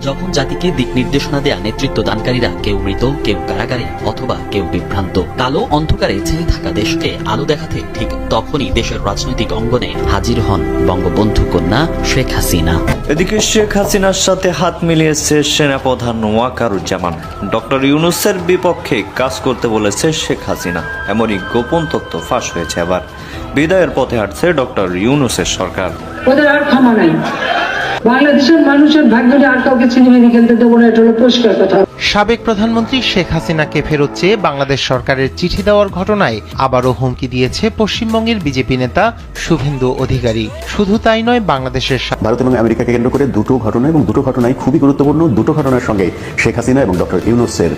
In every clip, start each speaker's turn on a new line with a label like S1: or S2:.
S1: যখন জাতিকে দিক নির্দেশনা দেয়া নেতৃত্ব দানকারীরা কেউ মৃত, কেউ কারাগারে অথবা কেউ বিভ্রান্ত, কালো অন্ধকারে ছেয়ে থাকা দেশকে আলো দেখাতে ঠিক তখনই দেশের রাজনৈতিক অঙ্গনে হাজির হন বঙ্গবন্ধু কন্যা শেখ হাসিনা।
S2: এদিকে শেখ হাসিনার সাথে হাত মিলিয়েছে সেনাপ্রধান ওয়াকারুজ্জামান। ডক্টর ইউনূসের বিপক্ষে কাজ করতে বলেছে শেখ হাসিনা। এমনই গোপন তথ্য ফাঁস হয়েছে। আবার বিদায়ের পথে হাঁটছে ডক্টর ইউনূসের সরকার।
S3: ওদের আর ক্ষমা নাই। বাংলাদেশের মানুষের ভাগ্যটা আর কাউকে ছিনিমিনি খেলতে দেবো না, এটা হলো পরিষ্কার কথা।
S4: সাবেক প্রধানমন্ত্রী শেখ হাসিনাকে ফেরত চেয়ে বাংলাদেশ সরকারের চিঠি দেওয়ার ঘটনায় আবারও হুমকি দিয়েছে পশ্চিমবঙ্গের বিজেপি নেতা শুভেন্দু অধিকারী। শুধু তাই নয়, বাংলাদেশের
S5: ভারত এবং আমেরিকাকে কেন্দ্র করে দুটো ঘটনা এবং দুটো ঘটনায় খুবই গুরুত্বপূর্ণ। দুটো ঘটনার সঙ্গে শেখ হাসিনা এবং ডক্টর ইউনূসের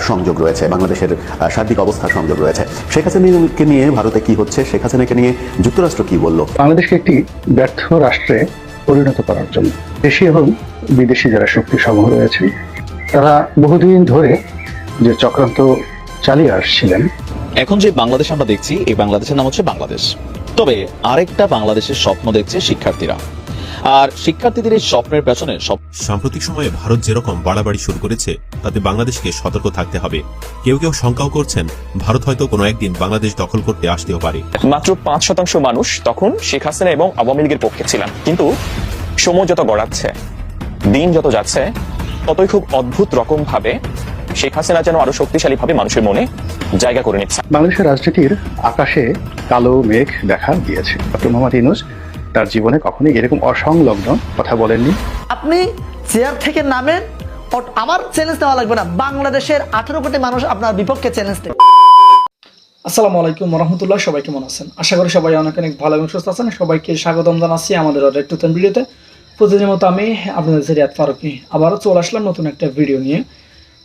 S5: সংযোগ রয়েছে, বাংলাদেশের সার্বিক অবস্থার সংযোগ রয়েছে। শেখ হাসিনাকে নিয়ে ভারতে কি হচ্ছে, শেখ হাসিনাকে নিয়ে যুক্তরাষ্ট্র কি বলল?
S6: বাংলাদেশকে একটি ব্যর্থ রাষ্ট্রে পরিণত করার জন্য দেশি এবং বিদেশি যারা শক্তি সমূহ রয়েছে তারা বহুদিন ধরে যে চক্রান্ত চালিয়ে আসছিলেন।
S7: এখন যে বাংলাদেশ আমরা দেখছি, এই বাংলাদেশের নাম হচ্ছে বাংলাদেশ। তবে আরেকটা বাংলাদেশের স্বপ্ন দেখছে শিক্ষার্থীরা, আর শিক্ষার্থীদের এই স্বপ্নের পেছনে
S8: সাম্প্রতিক সময়ে ভারত যেরকম বাড়াবাড়ি শুরু করেছে, তাতে বাংলাদেশকে সতর্ক থাকতে হবে। কেউ কেউ শঙ্কাও করছেন ভারত হয়তো কোনো একদিন বাংলাদেশ দখল করতে আসতেও পারে।
S9: মাত্র 5% মানুষ তখন শেখ হাসিনা এবং আওয়ামী লীগের পক্ষে ছিলেন, কিন্তু সময় যত গড়াচ্ছে, দিন যত যাচ্ছে, ততই খুব অদ্ভুত রকম ভাবে শেখ হাসিনা যেন আরো শক্তিশালী ভাবে মানুষের মনে জায়গা করে নিচ্ছে।
S6: বাংলাদেশের রাজনীতির আকাশে কালো মেঘ দেখা দিয়েছে। ডক্টর মোহাম্মদ ইউনূস তার জীবনে কখনোই এরকম অসংলগ্ন কথা বলেননি।
S10: আপনি চেয়ার থেকে নামেন, আমার চ্যালেঞ্জ দেওয়া লাগবে না, বাংলাদেশের 18 কোটি মানুষ আপনার বিপক্ষে চ্যালেঞ্জ দেবে।
S11: আসসালামু আলাইকুম রহমতুল্লাহ, সবাই কেমন আছেন? আশা করি সবাই অনেক অনেক ভালো এবং সুস্থ আছেন। সবাইকে স্বাগতম জানাচ্ছি আমাদের আরেকটি নতুন ভিডিওতে। প্রতিদিনের মতো আমি আপনাদের রিয়াদ ফারুকী আবারও চলে আসলাম নতুন একটা ভিডিও নিয়ে।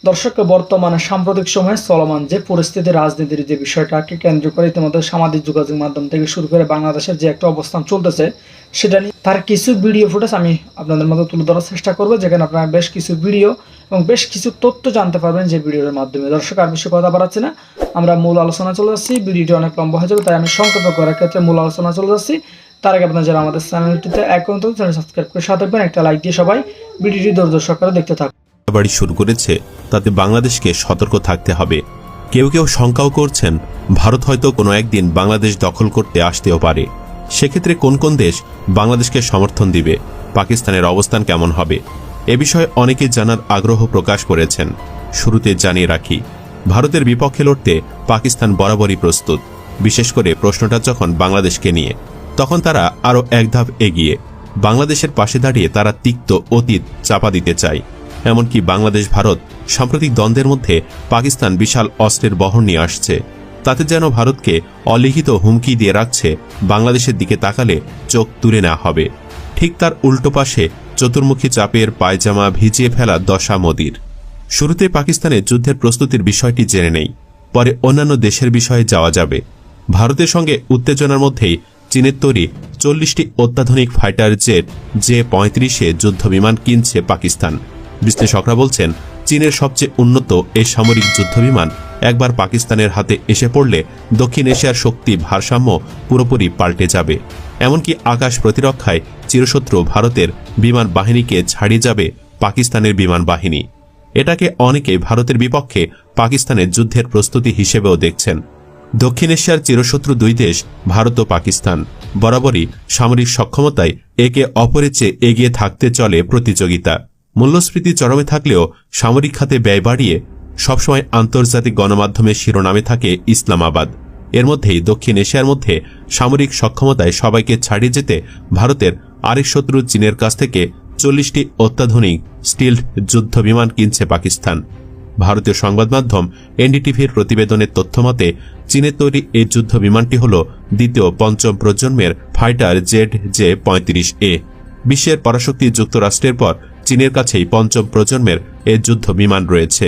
S11: দর্শক, বর্তমানে সাম্প্রতিক সময়ে চলমান যে পরিস্থিতি, রাজনীতির যে বিষয়টাকে কেন্দ্র করে ইতিমধ্যে সামাজিক যোগাযোগ মাধ্যম থেকে শুরু করে বাংলাদেশের যে একটা অবস্থান চলতেছে, সেটা নিয়ে তার কিছু ভিডিও ফুটেজ আমি আপনাদের মধ্যে তুলে ধরার চেষ্টা করবো, যেখানে আপনারা বেশ কিছু ভিডিও এবং বেশ কিছু তথ্য জানতে পারবেন যে ভিডিওর মাধ্যমে। দর্শক, আর বেশি কথা বাড়াচ্ছি না, আমরা মূল আলোচনা চলে যাচ্ছি। ভিডিওটি অনেক লম্বা হয়ে যাবে, তাই আমি সংক্ষেপে করার ক্ষেত্রে মূল আলোচনা চলে যাচ্ছি। তার আগে আপনারা যারা আমাদের চ্যানেলটিতে এখন তো চ্যানেল সাবস্ক্রাইব করে সাথে থাকবেন, একটা লাইক দিয়ে সবাই ভিডিওটি ধৈর্য সহকারে দেখতে থাকুন।
S8: বাড়ি শুরু করেছে, তাতে বাংলাদেশকে সতর্ক থাকতে হবে। কেউ কেউ শঙ্কাও করছেন ভারত হয়তো কোনো একদিন বাংলাদেশ দখল করতে আসতেও পারে। সেক্ষেত্রে কোন কোন দেশ বাংলাদেশকে সমর্থন দিবে, পাকিস্তানের অবস্থান কেমন হবে, এ বিষয়ে অনেকে জানার আগ্রহ প্রকাশ করেছেন। শুরুতে জানিয়ে রাখি, ভারতের বিপক্ষে লড়তে পাকিস্তান বরাবরই প্রস্তুত। বিশেষ করে প্রশ্নটা যখন বাংলাদেশকে নিয়ে, তখন তারা আরও এক ধাপ এগিয়ে বাংলাদেশের পাশে দাঁড়িয়ে তারা তিক্ত অতীত চাপা দিতে চায়। এমনকি বাংলাদেশ ভারত সাম্প্রতিক দ্বন্দ্বের মধ্যে পাকিস্তান বিশাল অস্ত্রের বহর নিয়ে আসছে, তাতে যেন ভারতকে অলিখিত হুমকি দিয়ে রাখছে বাংলাদেশের দিকে তাকালে চোখ তুলে নেওয়া হবে। ঠিক তার উল্টো পাশে চতুর্মুখী চাপের পায়জামা ভিজিয়ে ফেলা দশা মোদির। শুরুতে পাকিস্তানের যুদ্ধের প্রস্তুতির বিষয়টি জেনে নেই, পরে অন্যান্য দেশের বিষয়ে যাওয়া যাবে। ভারতের সঙ্গে উত্তেজনার মধ্যেই চীনের তৈরি 40টি অত্যাধুনিক ফাইটার জেট J-35 যুদ্ধ বিমান কিনছে পাকিস্তান। বিশ্লেষকরা বলছেন, চীনের সবচেয়ে উন্নত এই সামরিক যুদ্ধবিমান একবার পাকিস্তানের হাতে এসে পড়লে দক্ষিণ এশিয়ার শক্তি ভারসাম্য পুরোপুরি পাল্টে যাবে। এমনকি আকাশ প্রতিরক্ষায় চিরশত্রু ভারতের বিমান বাহিনীকে ছাড়িয়ে যাবে পাকিস্তানের বিমান বাহিনী। এটাকে অনেকে ভারতের বিপক্ষে পাকিস্তানের যুদ্ধের প্রস্তুতি হিসেবেও দেখছেন। দক্ষিণ এশিয়ার চিরশত্রু দুই দেশ ভারত ও পাকিস্তান বরাবরই সামরিক সক্ষমতায় একে অপরের চেয়ে এগিয়ে থাকতে চলে প্রতিযোগিতা। মূল্যস্ফীতি চরমে থাকলেও সামরিক খাতে ব্যয় বাড়িয়ে সবসময় আন্তর্জাতিক গণমাধ্যমের শিরোনামে থাকে ইসলামাবাদ। এর মধ্যেই দক্ষিণ এশিয়ার মধ্যে সামরিক সক্ষমতায় সবাইকে ছাড়িয়ে যেতে ভারতের আরেক শত্রু চীনের কাছ থেকে 40টি অত্যাধুনিক স্টিলড যুদ্ধ বিমান কিনছে পাকিস্তান। ভারতীয় সংবাদ মাধ্যম এনডিটিভির প্রতিবেদনের তথ্যমতে চীনের তৈরি এই যুদ্ধ বিমানটি হল দ্বিতীয় পঞ্চম প্রজন্মের ফাইটার জেট J-35A। বিশ্বের পরাশক্তি যুক্তরাষ্ট্রের পর চীনের কাছেই পঞ্চম প্রজন্মের এ যুদ্ধ বিমান রয়েছে।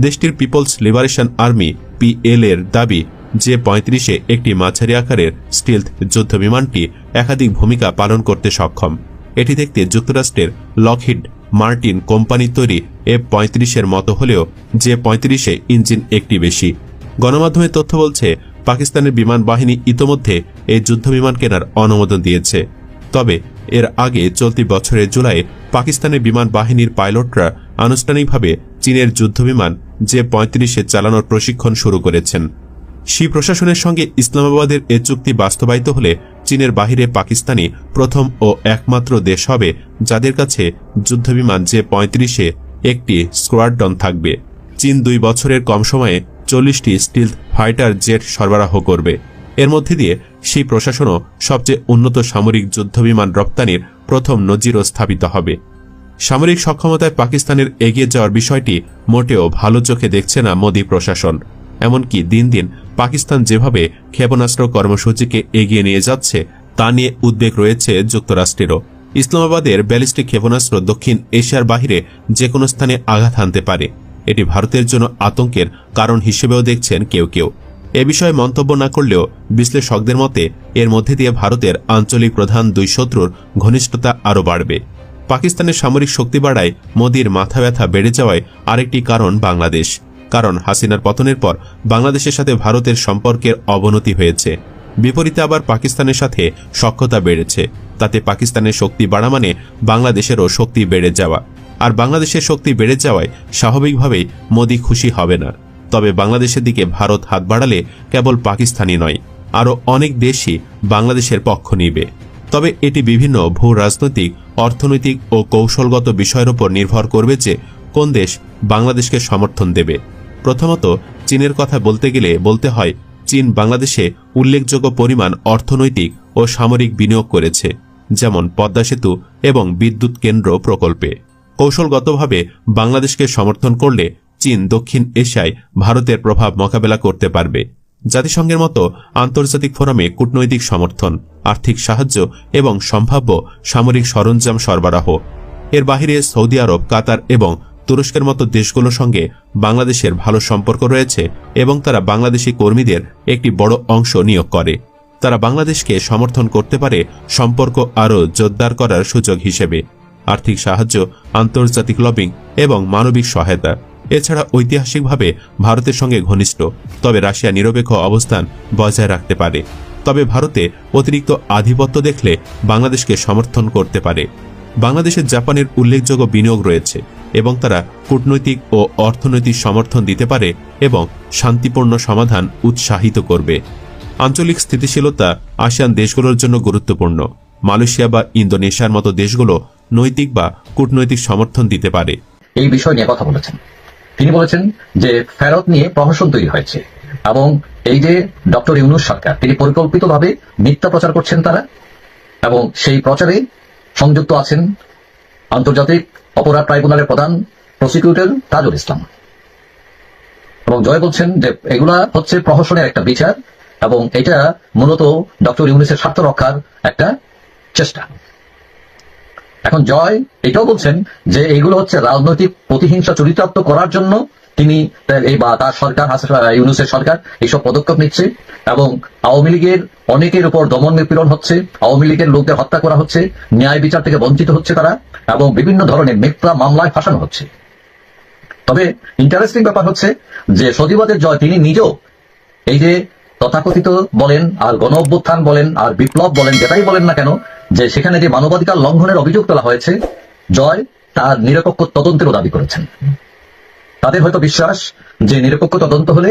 S8: দেশটির পিপলস লিবারেশন আর্মি PL এর দাবি, J-35 একটি মাঝারি আকারের স্টিলথ যুদ্ধ বিমানটি একাধিক ভূমিকা পালন করতে সক্ষম। এটি দেখতে যুক্তরাষ্ট্রের লকহিড মার্টিন কোম্পানির তৈরি F-35 মতো হলেও J-35 ইঞ্জিন একটি বেশি। গণমাধ্যমের তথ্য বলছে, পাকিস্তানের বিমান বাহিনী ইতোমধ্যে এই যুদ্ধ বিমান কেনার অনুমোদন দিয়েছে। তবে এর আগে চলতি বছরের জুলাই পাকিস্তানের বিমান বাহিনীর পাইলটরা আনুষ্ঠানিকভাবে চীনের যুদ্ধবিমান যে-35 চালানোর প্রশিক্ষণ শুরু করেছেন। শি প্রশাসনের সঙ্গে ইসলামাবাদের এ চুক্তি বাস্তবায়িত হলে চীনের বাহিরে পাকিস্তানি প্রথম ও একমাত্র দেশ হবে যাদের কাছে যুদ্ধবিমান যে-35 একটি স্কোয়াড্রন থাকবে। চীন 2 বছরের কম সময়ে 40টি স্টিলথ ফাইটার জেট সরবরাহ করবে। এর মধ্যে দিয়ে শি প্রশাসনও সবচেয়ে উন্নত সামরিক যুদ্ধবিমান রপ্তানির প্রথম নজিরও স্থাপিত হবে। সামরিক সক্ষমতায় পাকিস্তানের এগিয়ে যাওয়ার বিষয়টি মোটেও ভালো চোখে দেখছে না মোদী প্রশাসন। এমনকি দিন দিন পাকিস্তান যেভাবে ক্ষেপণাস্ত্র কর্মসূচিকে এগিয়ে নিয়ে যাচ্ছে তা নিয়ে উদ্বেগ রয়েছে যুক্তরাষ্ট্রেরও। ইসলামাবাদের ব্যালিস্টিক ক্ষেপণাস্ত্র দক্ষিণ এশিয়ার বাহিরে যে কোনো স্থানে আঘাত হানতে পারে। এটি ভারতের জন্য আতঙ্কের কারণ হিসেবেও দেখছেন কেউ কেউ। এ বিষয়ে মন্তব্য না করলেও বিশ্লেষকদের মতে এর মধ্যে দিয়ে ভারতের আঞ্চলিক প্রধান 2 শত্রুর ঘনিষ্ঠতা আরও বাড়বে। পাকিস্তানের সামরিক শক্তি বাড়ায় মোদির মাথা ব্যথা বেড়ে যাওয়ায় আরেকটি কারণ বাংলাদেশ। কারণ হাসিনার পতনের পর বাংলাদেশের সাথে ভারতের সম্পর্কের অবনতি হয়েছে, বিপরীতে আবার পাকিস্তানের সাথে সখ্যতা বেড়েছে। তাতে পাকিস্তানের শক্তি বাড়া মানে বাংলাদেশেরও শক্তি বেড়ে যাওয়া, আর বাংলাদেশের শক্তি বেড়ে যাওয়ায় স্বাভাবিকভাবেই মোদি খুশি হবে না। তবে বাংলাদেশের দিকে ভারত হাত বাড়ালে কেবল পাকিস্তানি নয়, আরও অনেক দেশই বাংলাদেশের পক্ষ নিবে। তবে এটি বিভিন্ন ভূ রাজনৈতিক, অর্থনৈতিক ও কৌশলগত বিষয়ের উপর নির্ভর করবে যে কোন দেশ বাংলাদেশকে সমর্থন দেবে। প্রথমত চীনের কথা বলতে গেলে বলতে হয় চীন বাংলাদেশে উল্লেখযোগ্য পরিমাণ অর্থনৈতিক ও সামরিক বিনিয়োগ করেছে, যেমন পদ্মা সেতু এবং বিদ্যুৎ কেন্দ্র প্রকল্পে। কৌশলগতভাবে বাংলাদেশকে সমর্থন করলে চীন দক্ষিণ এশিয়ায় ভারতের প্রভাব মোকাবেলা করতে পারবে। জাতিসংঘের মতো আন্তর্জাতিক ফোরামে কূটনৈতিক সমর্থন, আর্থিক সাহায্য এবং সম্ভাব্য সামরিক সরঞ্জাম সরবরাহ। এর বাহিরে সৌদি আরব, কাতার এবং তুরস্কের মতো দেশগুলোর সঙ্গে বাংলাদেশের ভালো সম্পর্ক রয়েছে এবং তারা বাংলাদেশি কর্মীদের একটি বড় অংশ নিয়োগ করে। তারা বাংলাদেশকে সমর্থন করতে পারে সম্পর্ক আরও জোরদার করার সুযোগ হিসেবে। আর্থিক সাহায্য, আন্তর্জাতিক লবিং এবং মানবিক সহায়তা। এছাড়া ঐতিহাসিকভাবে ভারতের সঙ্গে ঘনিষ্ঠ, তবে রাশিয়া নিরপেক্ষ অবস্থান বজায় রাখতে পারে। তবে ভারতে অতিরিক্ত আধিপত্য দেখলে বাংলাদেশকে সমর্থন করতে পারে। বাংলাদেশের জাপানের উল্লেখযোগ্য বিনিয়োগ রয়েছে এবং তারা কূটনৈতিক ও অর্থনৈতিক সমর্থন দিতে পারে এবং শান্তিপূর্ণ সমাধান উৎসাহিত করবে। আঞ্চলিক স্থিতিশীলতা আসিয়ান দেশগুলোর জন্য গুরুত্বপূর্ণ। মালয়েশিয়া বা ইন্দোনেশিয়ার মতো দেশগুলো নৈতিক বা কূটনৈতিক সমর্থন দিতে পারে।
S12: এই বিষয় নিয়ে কথা বলেছেন। তিনি বলেছেন যে ফেরত নিয়ে প্রহসন তৈরি হয়েছে এবং এই যে ডক্টর ইউনূস সরকার তিনি পরিকল্পিতভাবে মিথ্যা প্রচার করছেন তারা, এবং সেই প্রচারে সংযুক্ত আছেন আন্তর্জাতিক অপরাধ ট্রাইব্যুনালের প্রধান প্রসিকিউটর তাজুল ইসলাম। এবং জয় বলছেন যে এগুলা হচ্ছে প্রহসনের একটা বিচার এবং এটা মূলত ডক্টর ইউনূসের স্বার্থ রক্ষার একটা চেষ্টা। এখন জয় এটাও বলছেন যে এইগুলো হচ্ছে রাজনৈতিক প্রতিহিংসা চরিতার্থ করার জন্য তিনি বা তার সরকার, ইউনূসের সরকার এইসব পদক্ষেপ নিচ্ছে এবং আওয়ামী লীগের অনেকের উপর দমন নিপীড়ন হচ্ছে, আওয়ামী লীগের লোকদের হত্যা করা হচ্ছে, ন্যায় বিচার থেকে বঞ্চিত হচ্ছে তারা এবং বিভিন্ন ধরনের মিথ্যা মামলায় ফাঁসানো হচ্ছে। তবে ইন্টারেস্টিং ব্যাপার হচ্ছে যে সজীবাদের জয় তিনি নিজেও এই যে তথাকথিত বলেন আর গণ অভ্যুত্থান বলেন আর বিপ্লব বলেন, যেটাই বলেন না কেন, যে সেখানে যে মানবাধিকার লঙ্ঘনের অভিযোগ তোলা হয়েছে, জয় তার নিরপেক্ষ তদন্তেরও দাবি করেছেন। তাদের হয়তো বিশ্বাস যে নিরপেক্ষ তদন্ত হলে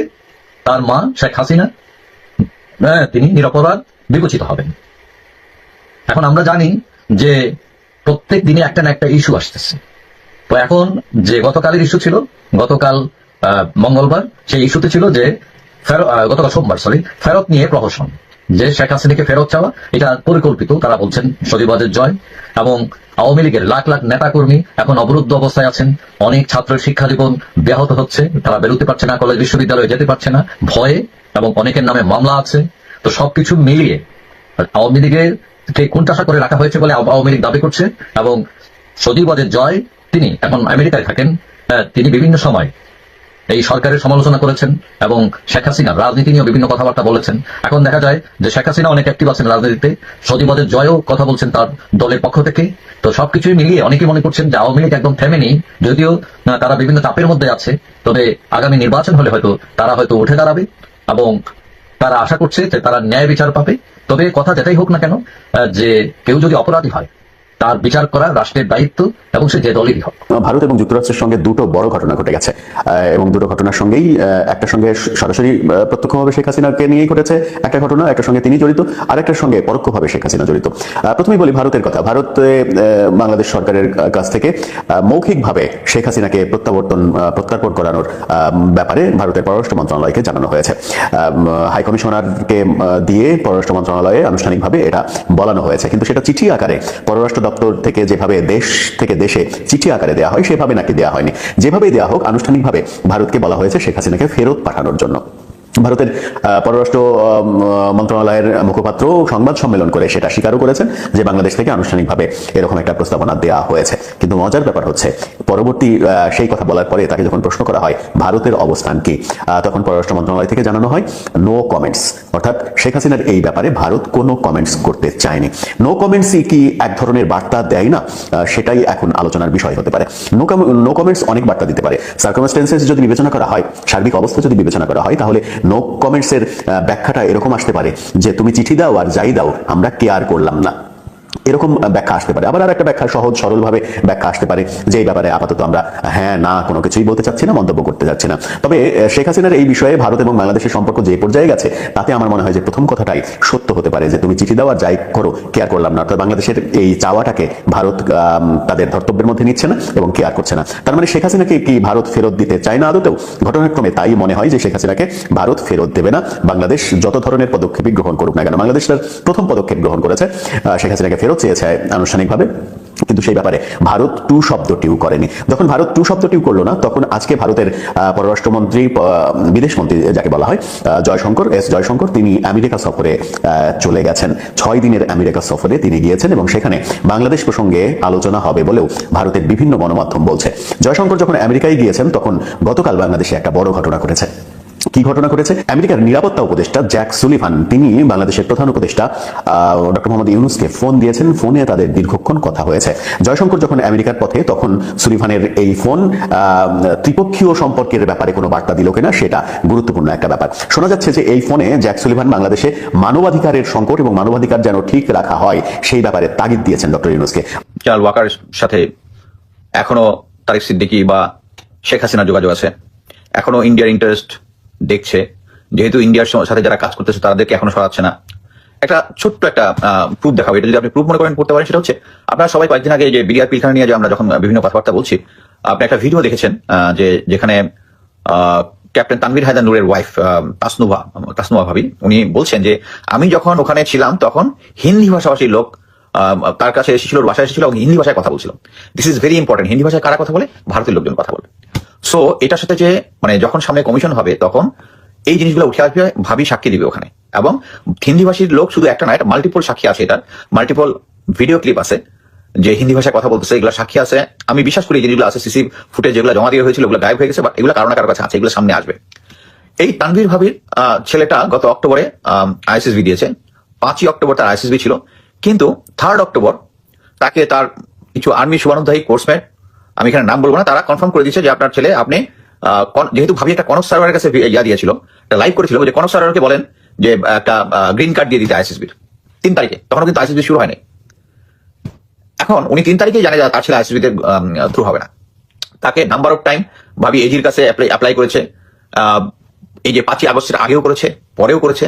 S12: তার মা শেখ হাসিনা তিনি নিরপরাধ বিবেচিত হবেন। এখন আমরা জানি যে প্রত্যেক দিনে একটা না একটা ইস্যু আসতেছে। তো এখন যে গতকালের ইস্যু ছিল, গতকাল মঙ্গলবার, সেই ইস্যুতে ছিল যে গতকাল সোমবার ফেরত নিয়ে প্রহসন, যে শেখ হাসিনাকে ফেরত চাওয়া এটা পরিকল্পিত, তারা বলছেন সজীবাদের জয়। এবং আওয়ামী লীগের লাখ লাখ নেতা কর্মী এখন অবরুদ্ধ অবস্থায় আছেন, অনেক ছাত্রের শিক্ষা জীবন ব্যাহত হচ্ছে, তারা বেরোতে পারছে না, কলেজ বিশ্ববিদ্যালয়ে যেতে পারছে না ভয়ে, এবং অনেকের নামে মামলা আছে। তো সবকিছু মিলিয়ে আওয়ামী লীগের কোণঠাসা করে রাখা হয়েছে বলে আওয়ামী লীগ দাবি করছে। এবং সজীবাদের জয় তিনি এখন আমেরিকায় থাকেন, তিনি বিভিন্ন সময় এই সরকারের সমালোচনা করেছেন এবং শেখ হাসিনার রাজনীতি নিয়েও বিভিন্ন কথাবার্তা বলেছেন। এখন দেখা যায় যে শেখ হাসিনা অনেক অ্যাক্টিভ আছেন রাজনীতিতে, সজীবাদের জয়ও কথা বলছেন তার দলের পক্ষ থেকে। তো সবকিছুই মিলিয়ে অনেকেই মনে করছেন যে আওয়ামী লীগ একদম থেমে নেই, যদিও তারা বিভিন্ন চাপের মধ্যে আছে। তবে আগামী নির্বাচন হলে হয়তো তারা হয়তো উঠে দাঁড়াবে এবং তারা আশা করছে যে তারা ন্যায় বিচার পাবে। তবে কথা যেটাই হোক না কেন, যে কেউ যদি অপরাধী হয় তার বিচার করা রাষ্ট্রের দায়িত্ব, এবং সে যে দলেরই হোক।
S5: ভারত এবং যুক্তরাষ্ট্রের সঙ্গে দুটো বড় ঘটনা ঘটে গেছে, এবং দুটো ঘটনার সঙ্গেই একটার সঙ্গে সরাসরি প্রত্যক্ষভাবে শেখ হাসিনাকে নিয়েই ঘটেছে একটা ঘটনা, একটার সঙ্গে তিনি জড়িত, আর একটার সঙ্গে পরোক্ষভাবে শেখ হাসিনা জড়িত। প্রথমেই বলি ভারতের কথা। ভারত বাংলাদেশ সরকারের কাছ থেকে মৌখিকভাবে শেখ হাসিনাকে প্রত্যার্পণ করানোর ব্যাপারে ভারতের পররাষ্ট্র মন্ত্রণালয়কে জানানো হয়েছে। হাই কমিশনারকে দিয়ে পররাষ্ট্র মন্ত্রণালয়ে আনুষ্ঠানিকভাবে এটা বলানো হয়েছে, কিন্তু সেটা চিঠি আকারে পররাষ্ট্র দপ্তর থেকে যেভাবে দেশ থেকে দেশে চিঠি আকারে দেওয়া হয় সেভাবে নাকি দেওয়া হয়নি। যেভাবেই দেওয়া হোক, আনুষ্ঠানিকভাবে ভারতকে বলা হয়েছে শেখ হাসিনাকে ফেরত পাঠানোর জন্য। ভারতের পররাষ্ট্র মন্ত্রণালয়ের মুখপাত্র সংবাদ সম্মেলন করে সেটা স্বীকারও করেছেন যে বাংলাদেশ থেকে আনুষ্ঠানিকভাবে এরকম একটা প্রস্তাবনা দেওয়া হয়েছে। কিন্তু মজার ব্যাপার হচ্ছে, পরবর্তী সেই কথা বলার পরে তাকে যখন প্রশ্ন করা হয় ভারতের অবস্থান কি, তখন পররাষ্ট্র মন্ত্রণালয় থেকে জানানো হয় নো কমেন্টস, অর্থাৎ শেখ হাসিনার এই ব্যাপারে ভারত কোনো কমেন্টস করতে চায়নি। নো কমেন্টসই কি এক ধরনের বার্তা দেয় না? সেটাই এখন আলোচনার বিষয় হতে পারে। নো কমেন্টস অনেক বার্তা দিতে পারে। সার্কামস্টেন্সেস যদি বিবেচনা করা হয়, সার্বিক অবস্থা যদি বিবেচনা করা হয়, তাহলে নো কমেন্টস এর ব্যাখ্যাটা এরকম আসতে পারে যে তুমি চিঠি দাও আর যাই দাও, আমরা কেয়ার করলাম না, এরকম ব্যাখ্যা আসতে পারে। আবার আর একটা ব্যাখ্যা, সহজ সরল ভাবে ব্যাখ্যা আসতে পারে যে এই ব্যাপারে আপাতত আমরা হ্যাঁ না কোনো কিছুই বলতে চাচ্ছি না, মন্তব্য করতে যাচ্ছি না। তবে শেখ হাসিনার এই বিষয়ে ভারত এবং বাংলাদেশের সম্পর্ক যে পর্যায়ে গেছে, তাতে আমার মনে হয় যে প্রথম কথাটাই সত্য হতে পারে যে তুমি চিঠি দাও আর যাই করো, কেয়ার করলাম না। অর্থাৎ বাংলাদেশের এই চাওয়াটাকে ভারত তাদের ধর্তব্যের মধ্যে নিচ্ছে না এবং কেয়ার করছে না। তার মানে শেখ হাসিনাকে কি ভারত ফেরত দিতে চায় না আদতেও? ঘটনাক্রমে তাই মনে হয় যে শেখ হাসিনাকে ভারত ফেরত দেবে না, বাংলাদেশ যত ধরনের পদক্ষেপই গ্রহণ করুক না কেন। বাংলাদেশ তার প্রথম পদক্ষেপ গ্রহণ করেছে, শেখ হাসিনাকে ফেরত চেয়েছে আনুষ্ঠানিকভাবে, কিন্তু সেই ব্যাপারে ভারত টু শব্দটিও করেনি। যখন ভারত টু শব্দটিও করলো না, তখন আজকে ভারতের পররাষ্ট্রমন্ত্রী, বিদেশমন্ত্রী যাকে বলা হয়, জয়শঙ্কর, তিনি আমেরিকা সফরে চলে গেছেন। 6 দিনের আমেরিকা সফরে তিনি গিয়েছেন এবং সেখানে বাংলাদেশ প্রসঙ্গে আলোচনা হবে বলেও ভারতের বিভিন্ন গণমাধ্যম বলছে। জয়শঙ্কর যখন আমেরিকায় গিয়েছেন, তখন গতকাল বাংলাদেশে একটা বড় ঘটনা ঘটেছে। কি ঘটনা ঘটেছে? আমেরিকার নিরাপত্তা উপদেষ্টা জ্যাক সুলিভান, তিনি বাংলাদেশের প্রধান উপদেষ্টা ডক্টর মোহাম্মদ ইউনূসকে ফোন দিয়েছেন। ফোনে তাদের দীর্ঘক্ষণ কথা হয়েছে। জয়শঙ্কর যখন আমেরিকার পথে, তখন সুলিভানের এই ফোন ত্রিপক্ষীয় সম্পর্কের ব্যাপারে কোনো বার্তা দিল কিনা সেটা গুরুত্বপূর্ণ একটা ব্যাপার। শোনা যাচ্ছে যে এই ফোনে জ্যাক সুলিভান বাংলাদেশে মানবাধিকারের সংকট এবং মানবাধিকার যেন ঠিক রাখা হয় সেই ব্যাপারে তাগিদ দিয়েছেন ডক্টর ইউনূসকে।
S12: জেনারেল ওয়াকারের সাথে এখনো তারেক সিদ্দিকী বা শেখ হাসিনার যোগাযোগ আছে, এখনো ইন্ডিয়ার ইন্টারেস্ট দেখছে, যেহেতু ইন্ডিয়ার সাথে যারা কাজ করতেছে তাদেরকে এখনো সরাচ্ছে না। একটা ছোট্ট একটা প্রুফ দেখাবো, এটা যদি আপনি প্রুফ মনে করেন করতে পারেন, সেটা হচ্ছে আপনারা সবাই কয়েকদিন আগে যে বিডিআর পিলখানা নিয়ে যে আমরা যখন বিভিন্ন কথাবার্তা বলছি, আপনি একটা ভিডিও দেখেছেন যেখানে ক্যাপ্টেন তানভীর হায়দার নূরের ওয়াইফ তাসনুভা ভাবি, উনি বলছেন যে আমি যখন ওখানে ছিলাম তখন হিন্দি ভাষাভাষীর লোক তার কাছে এসেছিল, বাসায় এসেছিল এবং হিন্দি ভাষায় কথা বলছিল। This is very important. Hindi ভাষায় কারা কথা বলে? ভারতের লোকজন কথা বলে। সো এটার সাথে যে যখন সামনে কমিশন হবে তখন এই জিনিসগুলো উঠে আসবে, ভাবি সাক্ষী দিবে ওখানে, এবং হিন্দি ভাষীর লোক শুধু একটা নয়, মাল্টিপল সাক্ষী আছে, এটা মাল্টিপল ভিডিও ক্লিপ আছে যে হিন্দি ভাষায় কথা বলতেছে, এগুলো সাক্ষী আছে। আমি বিশ্বাস করি যেগুলো আছে সিসি ফুটেজ যেগুলো জমা দিয়ে হয়েছিল ওগুলো গায়েব হয়ে গেছে, বাট এগুলো কারো না কারো কাছে আছে, এগুলো সামনে আসবে। এই তানভীর ভাবির ছেলেটা গত অক্টোবরে আইএসএসবি দিয়েছে, 5ই অক্টোবর তার আইএসএসবি ছিল, কিন্তু 3rd অক্টোবর তাকে তার কিছু আর্মি শুভানুধ্যায়ী কোর্সমেট, আমি এখানে নাম বলবো না, তারা কনফার্ম করে দিয়েছে যে আপনার ছেলে, আপনি যেহেতু ভাবি একটা কনক সার্ভারের কাছে দিয়েছিল, একটা লাইভ করেছিল, যে কনক সার্ভারকে বলেন যে একটা গ্রিন কার্ড দিয়ে দিতে আইএসএসবির 3 তারিখে, তখন কিন্তু আইএসএসবি শুরু হয়নি। এখন উনি 3 তারিখে জানে তার ছেলে আইএসএসবিতে থ্রু হবে না। তাকে নাম্বার অফ টাইম ভাবি এজির কাছে অ্যাপ্লাই করেছে, এই যে 5ই আগস্টের আগেও করেছে, পরেও করেছে,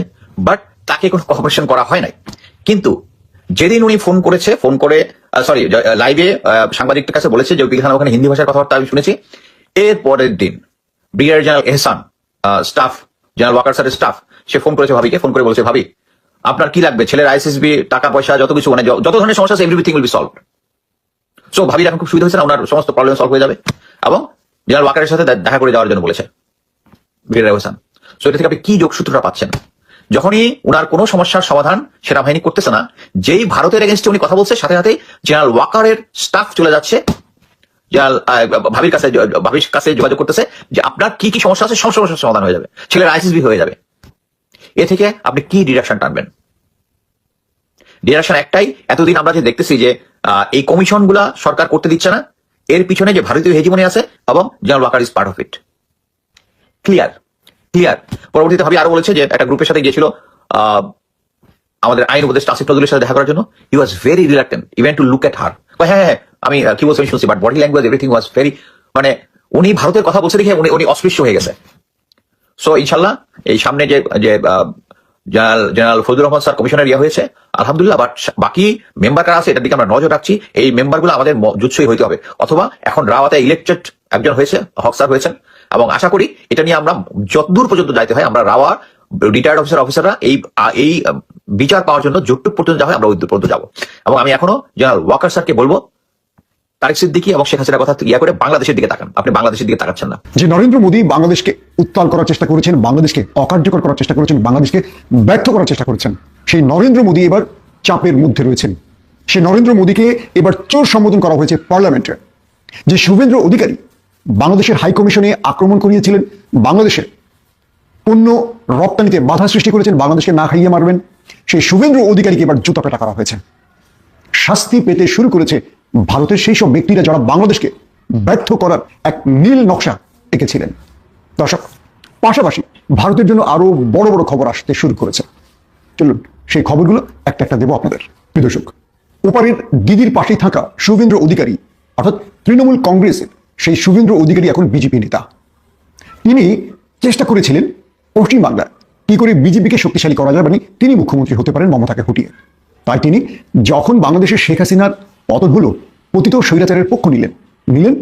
S12: বাট তাকে কোনো কোঅপারেশন করা হয় নাই। কিন্তু যেদিন উনি ফোন করে লাইভে সাংবাদিকদের কাছে বলেছে যে পিলখানা ওখানে হিন্দি ভাষার কথাবার্তা আমি শুনেছি, এর পরের দিন ব্রিগেডিয়ার জেনারেল এহসান স্টাফ, জেনারেল ওয়াকার স্যারের স্টাফ, সে ফোন করেছে ভাবিকে, ফোন করে বলেছে ভাবি আপনার কি লাগবে, ছেলের আইএসএসবি, টাকা পয়সা, যত কিছু, যত ধরনের সমস্যা আছে, everything will be solved. So ভাবির এখন খুব সুবিধা হয়েছে না, ওনার সমস্ত প্রবলেম সলভ হয়ে যাবে, এবং জেনারেল ওয়াকারের সাথে দেখা করে যাওয়ার জন্য বলেছে ব্রিগেডিয়ার এহসান। সো এটা থেকে আপনি কি যোগসূত্রটা পাচ্ছেন? যখনই উনার কোনো সমস্যার সমাধান সেনাবাহিনী করতেছে না, যেই ভারতের এগেনস্টে উনি কথা বলছে, সাথে সাথে জেনারেল ওয়াকারের স্টাফ চলে যাচ্ছে ভাবির কাছে যোগাযোগ করতেছে যে আপনার কি কি সমস্যা আছে, সব সমস্যার সমাধান হয়ে যাবে, ছেলের আইএসএসবি হয়ে যাবে। এ থেকে আপনি কি ডিরেকশন টানবেন? ডিরেকশন একটাই, এতদিন আমরা যে দেখতেছি যে এই কমিশন গুলা সরকার করতে দিচ্ছে না, এর পিছনে যে ভারতীয় হেজিমনি আছে, এবং general Walker is part of it. Clear. পরবর্তীতে ভাবি আরো বলেছে যে একটা গ্রুপের সাথে গিয়েছিল আমাদের আইন উপদেষ্টা আসিফ নজরুলের সাথে দেখা করার জন্য, he was very reluctant even to look at her. হ্যাঁ হ্যাঁ আমি কি বলছি আমি শুনছি, but body language everything was very, মানে উনি ভারতের কথা বলছে দেখে উনি অস্পৃশ্য হয়ে গেছে। সো ইনশাল্লাহ এই সামনে যে জেনারেল ফজলুর রহমান স্যার কমিশনের হয়েছে আলহামদুলিল্লাহ, বাট বাকি মেম্বার কারা আছে এটার দিকে আমরা নজর রাখছি। এই মেম্বারগুলো আমাদের জুৎসই হইতে হবে, অথবা এখন রাওয়াতে ইলেকটেড একজন হয়েছে, হক স্যার হয়েছেন, এবং আশা করি এটা নিয়ে আমরা যতদূর পর্যন্ত যাইতে হয় আমরা রাওয়া রিটায়ার্ড অফিসাররা এই বিচার পাওয়ার জন্য যতটুকু পর্যন্ত যাওয়া হয় আমরা ওই পর্যন্ত যাবো। এবং আমি এখনো জেনারেল ওয়াকার স্যারকে বলবো তারেক সিদ্দিকী এবং শেখ হাসিনার কথা করে বাংলাদেশের দিকে তাকান। আপনি বাংলাদেশের দিকে তাকাচ্ছেন না।
S13: যে নরেন্দ্র মোদী বাংলাদেশকে উত্তাল করার চেষ্টা করেছেন, বাংলাদেশকে অকার্যকর করার চেষ্টা করেছেন, বাংলাদেশকে ব্যর্থ করার চেষ্টা করেছেন, সেই নরেন্দ্র মোদী এবার চাপের মধ্যে রয়েছেন। সেই নরেন্দ্র মোদীকে এবার চোর সম্বোধন করা হয়েছে পার্লামেন্টে। যে শুভেন্দু অধিকারী বাংলাদেশের হাই কমিশনে আক্রমণ করিয়েছিলেন, বাংলাদেশের পণ্য রপ্তানিতে বাধা সৃষ্টি করেছেন, বাংলাদেশকে না খাইয়ে মারবেন, সেই শুভেন্দু অধিকারীকে এবার জুতা পেটা করা হয়েছে। শাস্তি পেতে শুরু করেছে ভারতের সেই সব ব্যক্তিরা যারা বাংলাদেশকে ব্যর্থ করার এক নীল নকশা এঁকেছিলেন। দর্শক, পাশাপাশি ভারতের জন্য আরো বড় বড় খবর আসতে শুরু করেছে। চলুন সেই খবরগুলো একটা একটা দেবো আপনাদের। প্রিয় দর্শক, ওপারের দিদির পাশেই থাকা শুভেন্দু অধিকারী অর্থাৎ তৃণমূল কংগ্রেসের সেই শুভেন্দু অধিকারী এখন বিজেপি নেতা। তিনি চেষ্টা করেছিলেন পশ্চিমবাংলায় কি করে বিজেপিকে শক্তিশালী করা যায়, মানে তিনি মুখ্যমন্ত্রী হতে পারেন মমতাকে হটিয়ে। তাই তিনি যখন বাংলাদেশের শেখ হাসিনার পতন হলো, পতিত স্বৈরাচারের পক্ষ নিলেন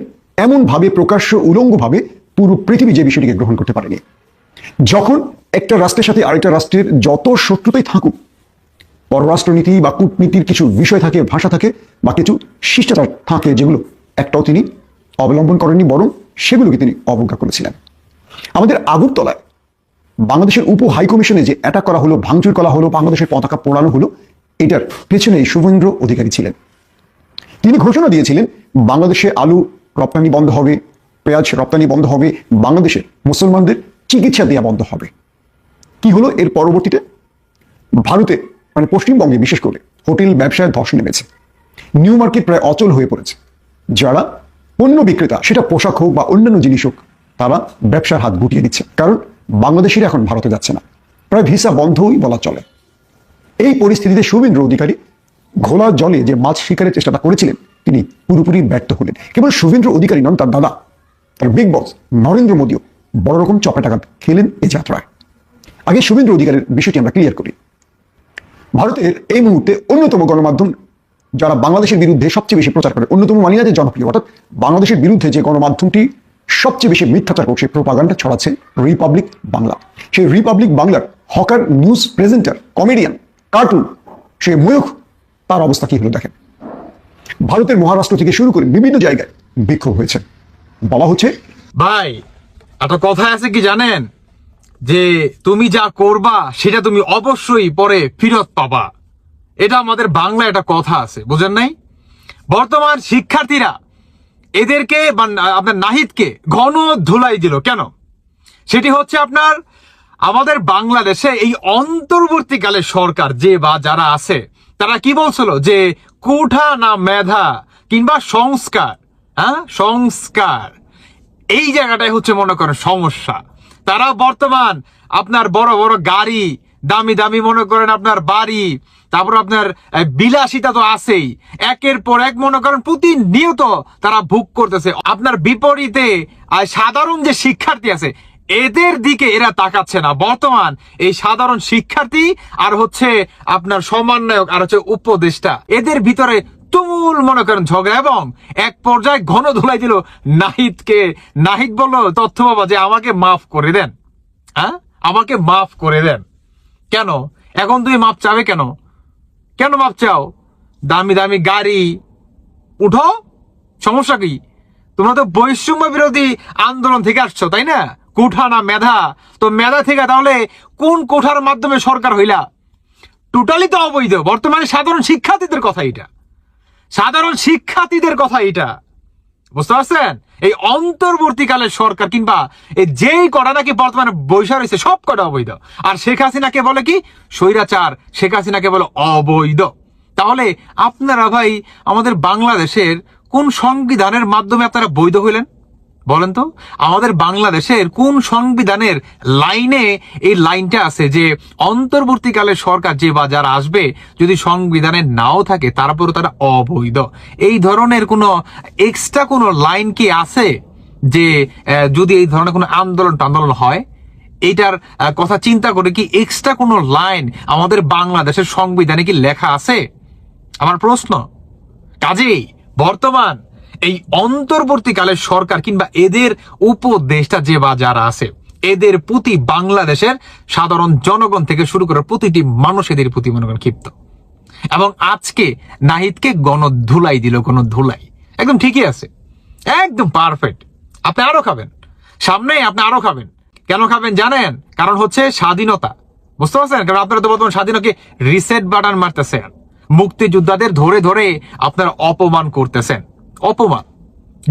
S13: এমনভাবে প্রকাশ্য উলঙ্গভাবে পুরো পৃথিবী যে বিষয়টিকে গ্রহণ করতে পারেনি। যখন একটা রাষ্ট্রের সাথে আরেকটা রাষ্ট্রের যত শত্রুতাই থাকুক, পররাষ্ট্রনীতি বা কূটনীতির কিছু বিষয় থাকে, ভাষা থাকে, বা কিছু শিষ্টাচার থাকে, যেগুলো একটাও তিনি অবলম্বন করেননি, বরং সেগুলোকে তিনি অবজ্ঞা করেছিলেন। আমাদের আগরতলায় বাংলাদেশের উপ হাইকমিশনে যে অ্যাটাক করা হলো, ভাঙচুর করা হলো, বাংলাদেশের পতাকা পোড়ানো হলো, এটার পেছনে শুভেন্দু অধিকারী ছিলেন। তিনি ঘোষণা দিয়েছিলেন বাংলাদেশে আলু রপ্তানি বন্ধ হবে, পেঁয়াজ রপ্তানি বন্ধ হবে, বাংলাদেশের মুসলমানদের চিকিৎসা দেওয়া বন্ধ হবে। কি হলো এর পরবর্তীতে? ভারতে মানে পশ্চিমবঙ্গে বিশেষ করে হোটেল ব্যবসায় ধস নেমেছে, নিউ মার্কেট প্রায় অচল হয়ে পড়েছে। যারা পণ্য বিক্রেতা, সেটা পোশাক হোক বা অন্যান্য জিনিস হোক, তারা ব্যবসার হাত গুটিয়ে দিচ্ছে, কারণ বাংলাদেশিরা এখন ভারতে যাচ্ছে না, প্রায় ভিসা বন্ধই বলা চলে। এই পরিস্থিতিতে শুভেন্দু অধিকারী ঘোলা জলে যে মাছ শিকারের চেষ্টাটা করেছিলেন, তিনি পুরোপুরি ব্যর্থ হলেন। কেবল শুভেন্দু অধিকারী নন, তার দাদা, তার বিগ বস নরেন্দ্র মোদীও বড় রকম চপেটাঘাত খেলেন এই যাত্রায়। আগে শুভেন্দু অধিকারীর বিষয়টি আমরা ক্লিয়ার করি। ভারতের এই মুহূর্তে অন্যতম গণমাধ্যম যারা বাংলাদেশের বিরুদ্ধে সবচেয়ে বেশি প্রচার করে, অন্যতম মানি না যে জনপ্রিয়, অর্থাৎ বাংলাদেশের বিরুদ্ধে যে গণমাধ্যমটি সবচেয়ে বেশি মিথ্যাচার করছে, প্রোপাগান্ডা ছড়াচ্ছে, রিপাবলিক বাংলা। সেই রিপাবলিক বাংলার hawker news presenter, comedian, cartoon সে ময়ূখ, তার অবস্থা কি হলো দেখেন। ভারতের মহারাষ্ট্র থেকে শুরু করে বিভিন্ন জায়গায় বিক্ষোভ হয়েছে। বলা হচ্ছে,
S14: ভাই একটা কথা আছে কি জানেন, যে তুমি যা করবা সেটা তুমি অবশ্যই পরে ফেরত পাবা। এটা আমাদের বাংলা একটা কথা আছে, বুঝেন নাই? বর্তমান শিক্ষার্থীরা এদেরকে বা আপনার নাহিদকে ঘন ধুলাই দিল কেন? সেটি হচ্ছে আপনার আমাদের বাংলাদেশে এই অন্তর্বর্তীকালে সরকার যে বা যারা আছে, তারা কি বলছিল যে কোঠা না মেধা কিংবা সংস্কার, সংস্কার, এই জায়গাটাই হচ্ছে মনে করেন সমস্যা। তারা বর্তমান আপনার বড় বড় গাড়ি, দামি দামি মনে করেন আপনার বাড়ি, তারপর আপনার বিলাসিতা তো আছেই, একের পর এক মনে করেন প্রতিনিয়ত তারা ভোগ করতেছে। আপনার বিপরীতে সাধারণ যে শিক্ষার্থী আছে এদের দিকে এরা তাকাচ্ছে না। বর্তমান এই সাধারণ শিক্ষার্থী আর হচ্ছে আপনার সমন্বয়ক আর হচ্ছে উপদেষ্টা, এদের ভিতরে তুমুল মনে করেন ঝগড়া, এবং এক পর্যায়ে ঘন ধুলাই দিল নাহিদকে। নাহিদ বলল তথ্য বাবা যে আমাকে মাফ করে দেন, আমাকে মাফ করে দেন। কেন এখন তুমি মাপ চাবে? কেন কেন মাপ চাও? দামি দামি গাড়ি উঠো, সমস্যা কি? তোমরা তো বৈষম্য বিরোধী আন্দোলন থেকে আসছো, তাই না? কোঠা না মেধা, তো মেধা থেকে তাহলে কোন কোঠার মাধ্যমে সরকার হইলা? টোটালি তো অবৈধ। বর্তমানে সাধারণ শিক্ষার্থীদের কথা এটা, সাধারণ শিক্ষার্থীদের কথা এটা, বুঝতে পারছেন? এই অন্তর্বর্তীকালের সরকার কিংবা এই যেই কটা নাকি বর্তমানে বৈশা রয়েছে সব কটা অবৈধ। আর শেখ হাসিনাকে বলে কি স্বৈরাচার, শেখ হাসিনাকে বলে অবৈধ। তাহলে আপনারা ভাই আমাদের বাংলাদেশের কোন সংবিধানের মাধ্যমে আপনারা বৈধ হইলেন? বলেন তো, আমাদের বাংলাদেশের কোন সংবিধানের লাইনে এই লাইনটা আছে যে অন্তর্বর্তীকালে সরকার যে বা যারা আসবে যদি সংবিধানে নাও থাকে তারপরে তারা অবৈধ? এই ধরনের কোনো এক্সট্রা কোনো লাইন কি আছে যে যদি এই ধরনের কোনো আন্দোলন হয় এইটার কথা চিন্তা করে কি এক্সট্রা কোনো লাইন আমাদের বাংলাদেশের সংবিধানে কি লেখা আছে? আমার প্রশ্ন। কাজেই বর্তমান এই অন্তর্বর্তীকালের সরকার কিংবা এদের উপদেষ্টা যে বা যারা আছে এদের প্রতি বাংলাদেশের সাধারণ জনগণ থেকে শুরু করে প্রতিটি মানুষ এদের প্রতি মনে করেন ক্ষিপ্ত। এবং আজকে নাহিদকে গণধুলাই দিল, গণধুলাই। একদম ঠিকই আছে, একদম পারফেক্ট। আপনি আরো খাবেন, সামনে আপনি আরো খাবেন। কেন খাবেন জানেন? কারণ হচ্ছে স্বাধীনতা, বুঝতে পারছেন? কারণ আপনারা তো বর্তমান স্বাধীনতাকে রিসেট বাটন মারতেছেন, মুক্তিযোদ্ধাদের ধরে ধরে আপনারা অপমান করতেছেন। অপমান,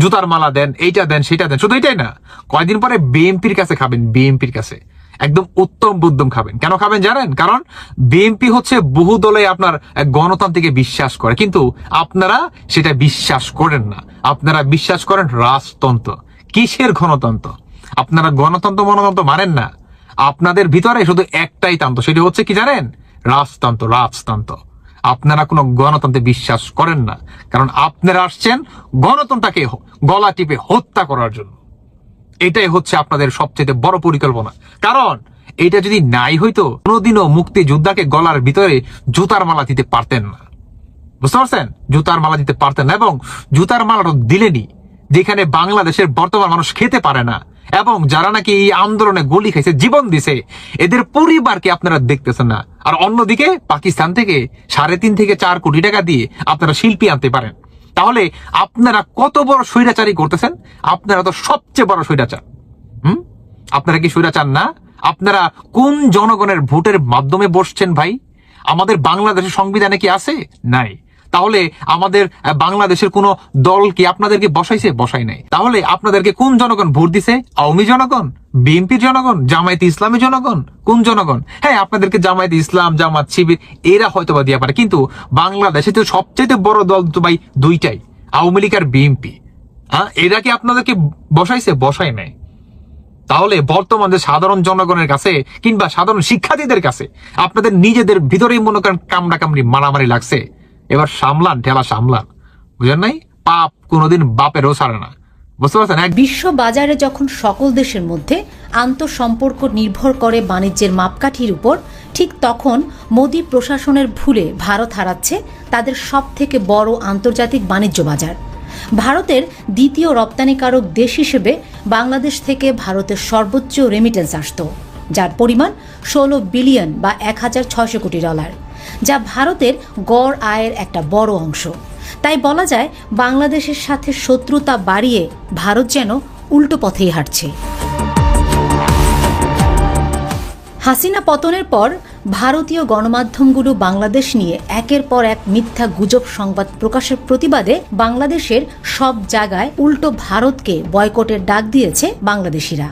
S14: জুতার মালা দেন, এইটা দেন, সেটা দেন। শুধু এটাই না, কয়েকদিন পরে বিএনপির কাছে খাবেন, বিএনপির কাছে একদম উত্তম বুদ্ধম খাবেন। কেন খাবেন জানেন? কারণ বিএনপি হচ্ছে বহু দলে আপনার গণতন্ত্রকে বিশ্বাস করে, কিন্তু আপনারা সেটা বিশ্বাস করেন না। আপনারা বিশ্বাস করেন রাজতন্ত্র। কিসের গণতন্ত্র? আপনারা গণতন্ত্র মনতন্ত্র মানেন না। আপনাদের ভিতরে শুধু একটাই তন্ত্র, সেটা হচ্ছে কি জানেন? রাজতন্ত্র, রাজতন্ত্র। আপনারা কোনো গণতন্ত্রে বিশ্বাস করেন না, কারণ আপনারা আসছেন গণতন্ত্রকে গলা টিপে হত্যা করার জন্য। এটাই হচ্ছে আপনাদের সবচেয়ে বড় পরিকল্পনা। কারণ এটা যদি নাই হইতো কোনোদিনও মুক্তিযোদ্ধাকে গলার ভিতরে জুতার মালা দিতে পারতেন না, বুঝতে পারছেন? জুতার মালা দিতে পারতেন না, এবং জুতার মালাটা দিলেনি যেখানে বাংলাদেশের বর্তমান মানুষ খেতে পারে না, এবং যারা নাকি এই আন্দোলনে গুলি খাইছে, জীবন দিছে, এদের পরিবারকে আপনারা দেখতেছেন না। আর অন্যদিকে পাকিস্তান থেকে 3.5 থেকে 4 কোটি টাকা দিয়ে আপনারা শিল্পী আনতে পারেন। তাহলে আপনারা কত বড় স্বৈরাচারী করতেছেন? আপনারা তো সবচেয়ে বড় স্বৈরাচার। আপনারা কি স্বৈরাচার না? আপনারা কোন জনগণের ভোটের মাধ্যমে বসছেন ভাই? আমাদের বাংলাদেশের সংবিধানে কি আছে? নাই। তাহলে আমাদের বাংলাদেশের কোন দল কি আপনাদেরকে বসাইছে? বসাই নাই। তাহলে আপনাদেরকে কোন জনগণ ভোট দিছে? আওয়ামী জনগণ, বিএনপির জনগণ, জামায়াতে ইসলামী জনগণ? কোন জনগণ? হ্যাঁ, আপনাদেরকে জামায়াতে ইসলাম, জামাত শিবির এরা হয়তো বা দিয়া পারে, কিন্তু বাংলাদেশে তো সবচেয়ে বড় দল তো ভাই দুইটাই, আওয়ামী লীগ আর বিএনপি। এরা কি আপনাদেরকে বসাইছে? বসাই নাই। তাহলে বর্তমান যে সাধারণ জনগণের কাছে কিংবা সাধারণ শিক্ষার্থীদের কাছে আপনাদের নিজেদের ভিতরেই মনে করেন কামড়া কামড়ি মারামারি লাগছে। এবার সামলান, ঠেলা সামলান, বুঝেন নাই? পাপ কোনোদিন বাপেরও ছাড়ে না, বুঝতে পারছেন?
S15: বিশ্ব বাজারে যখন সকল দেশের মধ্যে আন্তঃসম্পর্ক নির্ভর করে বাণিজ্যের মাপকাঠির উপর, ঠিক তখন মোদী প্রশাসনের ভুলে ভারত হারাচ্ছে তাদের সব থেকে বড় আন্তর্জাতিক বাণিজ্য বাজার। ভারতের দ্বিতীয় রপ্তানিকারক দেশ হিসেবে বাংলাদেশ থেকে ভারতের সর্বোচ্চ রেমিটেন্স আসত, যার পরিমাণ 16 বিলিয়ন বা $1,600 কোটি, যা ভারতের গড় আয়ের একটা বড় অংশ। তাই বলা যায় বাংলাদেশের সাথে শত্রুতা বাড়িয়ে ভারত যেন উল্টো পথেই হাঁটছে। হাসিনা পতনের পর ভারতীয় গণমাধ্যমগুলো বাংলাদেশ নিয়ে একের পর এক মিথ্যা গুজব সংবাদ প্রকাশের প্রতিবাদে বাংলাদেশের সব জায়গায় উল্টো ভারতকে বয়কটের ডাক দিয়েছে বাংলাদেশিরা।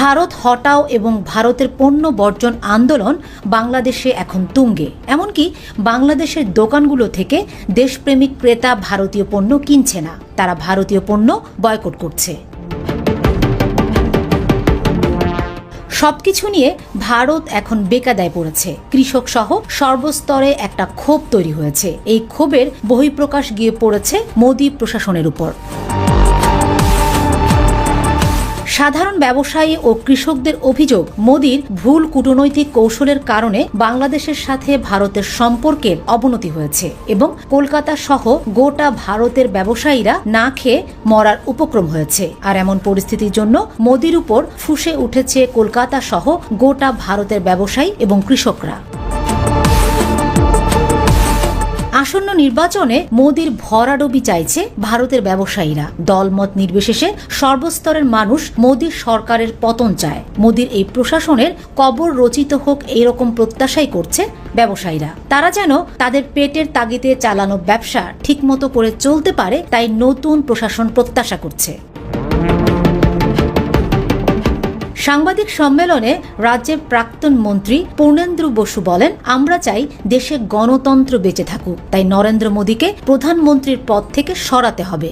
S15: ভারত হটাও এবং ভারতের পণ্য বর্জন আন্দোলন বাংলাদেশে এখন তুঙ্গে। এমনকি বাংলাদেশের দোকানগুলো থেকে দেশপ্রেমিক ক্রেতা ভারতীয় পণ্য কিনছে না, তারা ভারতীয় পণ্য বয়কট করছে। সবকিছু নিয়ে ভারত এখন বেকায়দায় পড়েছে। কৃষক সহ সর্বস্তরে একটা ক্ষোভ তৈরি হয়েছে। এই ক্ষোভের বহিঃপ্রকাশ গিয়ে পড়েছে মোদী প্রশাসনের উপর। সাধারণ ব্যবসায়ী ও কৃষকদের অভিযোগ, মোদির ভুল কূটনৈতিক কৌশলের কারণে বাংলাদেশের সাথে ভারতের সম্পর্কের অবনতি হয়েছে এবং কলকাতা সহ গোটা ভারতের ব্যবসায়ীরা না খেয়ে মরার উপক্রম হয়েছে। আর এমন পরিস্থিতির জন্য মোদির উপর ফুঁসে উঠেছে কলকাতা সহ গোটা ভারতের ব্যবসায়ী এবং কৃষকরা। আসন্ন নির্বাচনে মোদির ভরাডুবি চাইছে ভারতের ব্যবসায়ীরা। দলমত নির্বিশেষে সর্বস্তরের মানুষ মোদির সরকারের পতন চায়। মোদির এই প্রশাসনের কবর রচিত হোক এরকম প্রত্যাশাই করছে ব্যবসায়ীরা। তারা যেন তাদের পেটের তাগিদে চালানো ব্যবসা ঠিকমতো করে চলতে পারে, তাই নতুন প্রশাসন প্রত্যাশা করছে। সাংবাদিক সম্মেলনে রাজ্যের প্রাক্তন মন্ত্রী পূর্ণেন্দ্র বসু বলেন, আমরা চাই দেশে গণতন্ত্র বেঁচে থাকুক, তাই নরেন্দ্র মোদীকে প্রধানমন্ত্রীর পদ থেকে সরাতে হবে।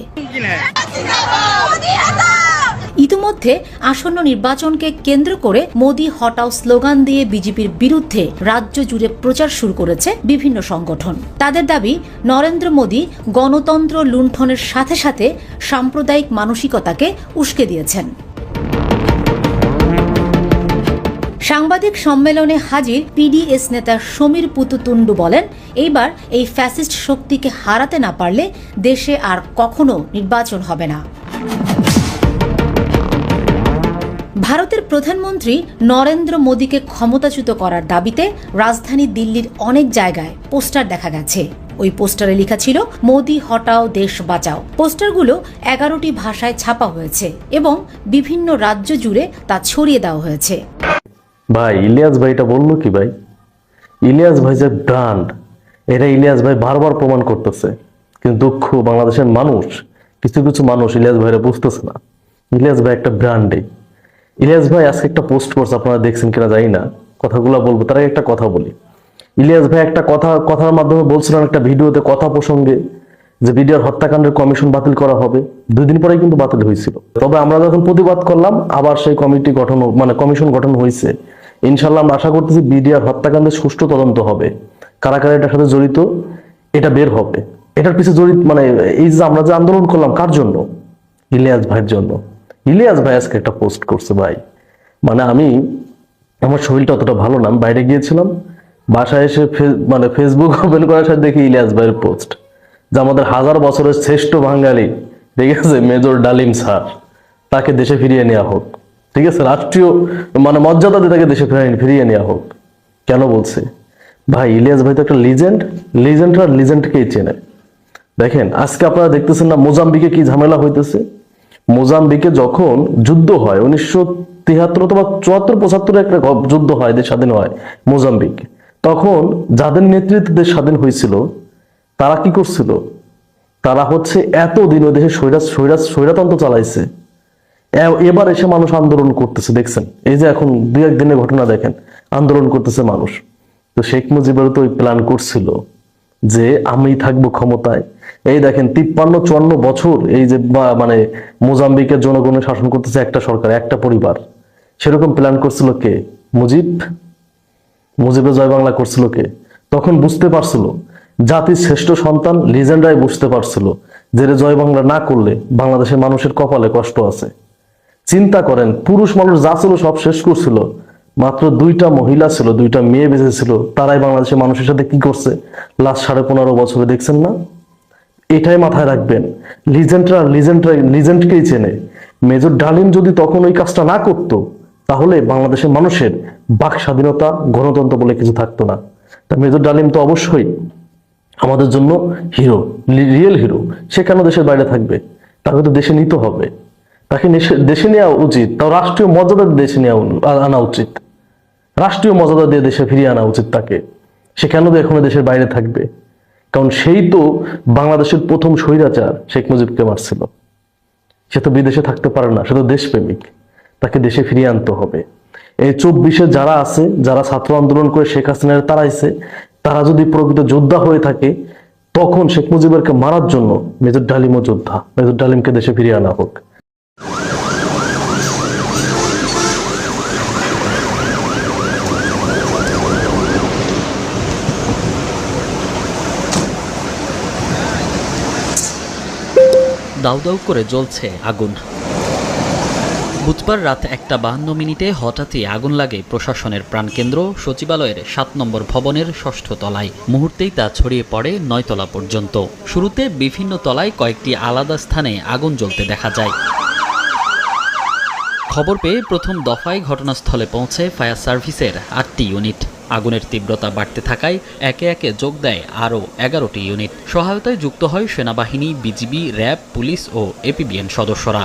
S15: ইতিমধ্যে আসন্ন নির্বাচনকে কেন্দ্র করে মোদি হটাও স্লোগান দিয়ে বিজেপির বিরুদ্ধে রাজ্য জুড়ে প্রচার শুরু করেছে বিভিন্ন সংগঠন। তাদের দাবি, নরেন্দ্র মোদি গণতন্ত্র লুণ্ঠনের সাথে সাথে সাম্প্রদায়িক মানসিকতাকে উস্কে দিয়েছেন। সাংবাদিক সম্মেলনে হাজির পিডিএস নেতা সমীর পুতুতুন্ডু বলেন, এইবার এই ফ্যাসিস্ট শক্তিকে হারাতে না পারলে দেশে আর কখনো নির্বাচন হবে না। ভারতের প্রধানমন্ত্রী নরেন্দ্র মোদীকে ক্ষমতাচ্যুত করার দাবিতে রাজধানী দিল্লির অনেক জায়গায় পোস্টার দেখা গেছে। ওই পোস্টারে লেখা ছিল, মোদি হটাও দেশ বাঁচাও। পোস্টারগুলো 11টি ভাষায় ছাপা হয়েছে এবং বিভিন্ন রাজ্য জুড়ে তা ছড়িয়ে দেওয়া হয়েছে।
S16: ভাই ইলিয়াস ভাইটা বললো কি ভাই, ইলিয়াস ভাই যে ব্র্যান্ড, এটা ইলিয়াস ভাই বারবার প্রমাণ করতেছে। কিন্তু দুঃখ, বাংলাদেশের মানুষ, কিছু কিছু মানুষ ইলিয়াস ভাইরা বুঝতেছে না। ইলিয়াস ভাই একটা ব্র্যান্ডে। ইলিয়াস ভাই আজকে একটা পোস্ট করছে, আপনারা দেখছেন কিনা জানি না, কথাগুলো বলবো। তার আগে একটা কথা বলি। ইলিয়াস ভাই একটা কথার মাধ্যমে বলছিলেন একটা ভিডিওতে, কথা প্রসঙ্গে, যে বিডিআর হত্যাকাণ্ডের কমিশন বাতিল করা হবে। 2 দিন পরেই কিন্তু বাতিল হয়েছিল। তবে আমরা যখন প্রতিবাদ করলাম, আবার সেই কমিশন গঠন হয়েছে। ইনশাল্লাহ আমরা আশা করতেছি বিডিআর হত্যাকাণ্ডের সুষ্ঠু তদন্ত হবে, কারা কারা এটার সাথে জড়িত এটা বের হবে। এটার পিছনে জড়িত এই যে আমরা যে আন্দোলন করলাম, কার জন্য? ইলিয়াস ভাইয়ের জন্য। ইলিয়াস ভাই আজকে একটা পোস্ট করছে ভাই, আমার শরীরটা অতটা ভালো না, আমি বাইরে গিয়েছিলাম, বাসায় এসে ফেসবুক ওপেন করার সাথে দেখি ইলিয়াস ভাইয়ের পোস্ট, যে আমাদের 1000 বছরের শ্রেষ্ঠ বাঙালি, ঠিক আছে, মেজর ডালিম স্যার, তাকে দেশে ফিরিয়ে নেওয়া হোক। ঠিক আছে, রাষ্ট্রীয় মর্যাদা দিয়ে তাকে দেশে ফিরিয়ে নেওয়া হোক। কেন বলছে ভাই? ইলিয়াস ভাই তো একটা লিজেন্ডরা লিজেন্ডকেই চেনে। দেখেন আজকে আপনারা দেখতেছেন না মোজাম্বিকে কি ঝামেলা হইতেছে। মোজাম্বিকে যখন যুদ্ধ হয় 1973 অথবা 74-75 একটা যুদ্ধ হয়, দেশ স্বাধীন হয় মোজাম্বিক, তখন যাদের নেতৃত্বে দেশ স্বাধীন হয়েছিল তারা কি করছিল? তারা হচ্ছে এতদিন ওই দেশে স্বৈরতন্ত্র চালাইছে। এবার এসে মানুষ আন্দোলন করতেছে, দেখছেন এই যে এখন 2-1 দিনের ঘটনা দেখেন, আন্দোলন করতেছে মানুষ। তো শেখ মুজিবের তো ওই প্ল্যান করছিল যে আমি থাকবো ক্ষমতায়। এই দেখেন 53-54 বছর এই যে মোজাম্বিকের জনগণের শাসন করতেছে একটা সরকার, একটা পরিবার। সেরকম প্ল্যান করছিল কে? মুজিবের জয় বাংলা করছিল কে? তখন বুঝতে পারছিল জাতির শ্রেষ্ঠ সন্তান লিজেন্ডরাই বুঝতে পারছিল যে জয় বাংলা না করলে বাংলাদেশের মানুষের কপালে কষ্ট আছে। চিন্তা করেন, পুরুষ মানুষ যা ছিল সব শেষ করছিল, মাত্র 2টা মহিলা ছিল, 2টা মেয়ে বেঁচে ছিল। তারাই বাংলাদেশের মানুষের সাথে কি করছে লাস্ট 15.5 বছরে, দেখছেন না? এটাই মাথায় রাখবেন, লিজেন্ডকেই চেনে। মেজর ডালিম যদি তখন ওই কাজটা না করতো, তাহলে বাংলাদেশের মানুষের বাক স্বাধীনতা, গণতন্ত্র বলে কিছু থাকতো না। তা মেজর ডালিম তো অবশ্যই আমাদের জন্য হিরো, রিয়েল হিরো। সে কেন দেশের বাইরে থাকবে? তাকে তো দেশে নিতে হবে, তাকে দেশে নেওয়া উচিত। তাও রাষ্ট্রীয় মর্যাদা দেশে আনা উচিত, রাষ্ট্রীয় মর্যাদা দিয়ে দেশে ফিরিয়ে আনা উচিত তাকে। সে কেন এখনো দেশের বাইরে থাকবে? কারণ সেই তো বাংলাদেশের প্রথম স্বৈরাচার শেখ মুজিবকে মারছিল। সে তো বিদেশে থাকতে পারে না, সে তো দেশপ্রেমিক, তাকে দেশে ফিরিয়ে আনতে হবে। এই 24-এ যারা আছে, যারা ছাত্র আন্দোলন করে শেখ হাসিনার তাড়াইছে, তারা যদি প্রকৃত যোদ্ধা হয়ে থাকে, তখন শেখ মুজিবকে মারার জন্য মেজর ডালিমও যোদ্ধা। মেজর ডালিমকে দেশে ফিরিয়ে আনা হোক।
S1: দাউ দাউ করে জ্বলছে আগুন। বুধবার রাত 1:52 হঠাৎই আগুন লাগে প্রশাসনের প্রাণকেন্দ্র সচিবালয়ের 7 নম্বর ভবনের 6ষ্ঠ তলায়। মুহূর্তেই তা ছড়িয়ে পড়ে 9 তলা পর্যন্ত। শুরুতে বিভিন্ন তলায় কয়েকটি আলাদা স্থানে আগুন জ্বলতে দেখা যায়। খবর পেয়ে প্রথম দফায় ঘটনাস্থলে পৌঁছে ফায়ার সার্ভিসের 8টি ইউনিট। আগুনের তীব্রতা বাড়তে থাকায় একে একে যোগ দেয় আরও 11টি ইউনিট। সহায়তায় যুক্ত হয় সেনাবাহিনী, বিজিবি, র্যাব, পুলিশ ও এপিবিএন সদস্যরা।